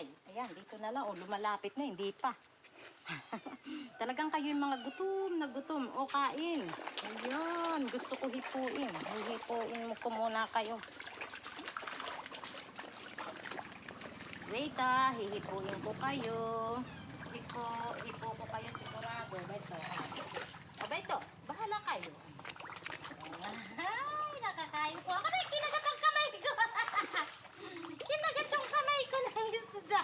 bahay. Ayan, dito na lang. O, lumalapit na, hindi pa. Talagang kayo yung mga gutom na gutom. O, kain. Ayan, gusto ko hipuin. Hipuin mo ko muna kayo. Wait hihipuin ko kayo. Hipo ko kayo sigurado. Abay ito, bahala kayo. Ay, nakakain ko. Ako na, kinagat ang kamay ko. Kinagat yung kamay ko ng isda.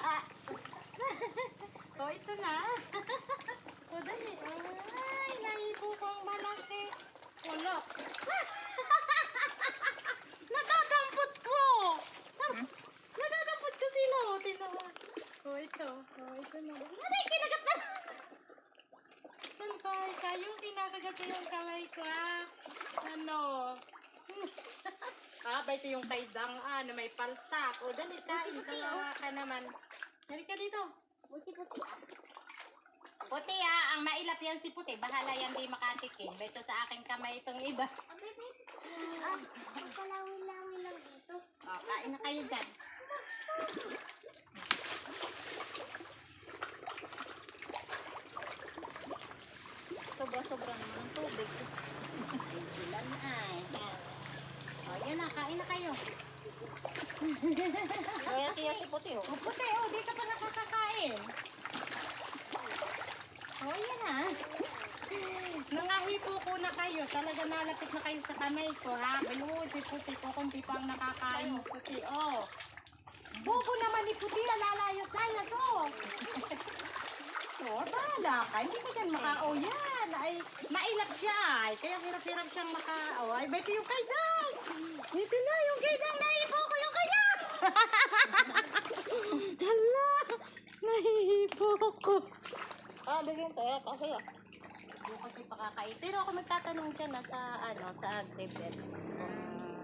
O, ito na. O, dali. Ay, nahipo kong malaki. Ulok. Nadadampot ko. Nadadampot ko sila. O, tinawa. O, ito. O, ito na. Ay, kinagat na. Saan kayo? Kinakagat yung kamay ko, Ano? Ito yung kay Dang, na may paltak. O, dali, kain. Kawawa ka naman. Dali ka dito. Puti-puti. Puti, ang mailap yan si Puti. Bahala yan di makatikim. Ito sa aking kamay itong iba. Magkalawin-lawin lang dito. O, kain na kayo dyan. Sobra-sobra naman ang tubig. Ay, ilan ay. O, yan na. Kain na kayo. Kaya tiya si Puti, O, Puti, di ka pa nakakakain. O, yan na. Nangahipo ko na kayo. Talaga nalapit na kayo sa kamay ko, Biluhod si Puti ko. Kunti pa ang nakakain mo, Puti. O. Bobo naman ni Puti. Lalayas-layas, O, bahala ka. Hindi ka dyan yan. Ay, mailap siya. Ay, kaya hirap-hirap siyang Ay, ba ito yung kay Dang? Ito na yung kay Dang. Nahipo ko yung kay Dang. Hala. Nahihipo ko. bigyan kaya kasi Hindi kasi pakakain. Pero ako magtatanong dyan sa Grade 11.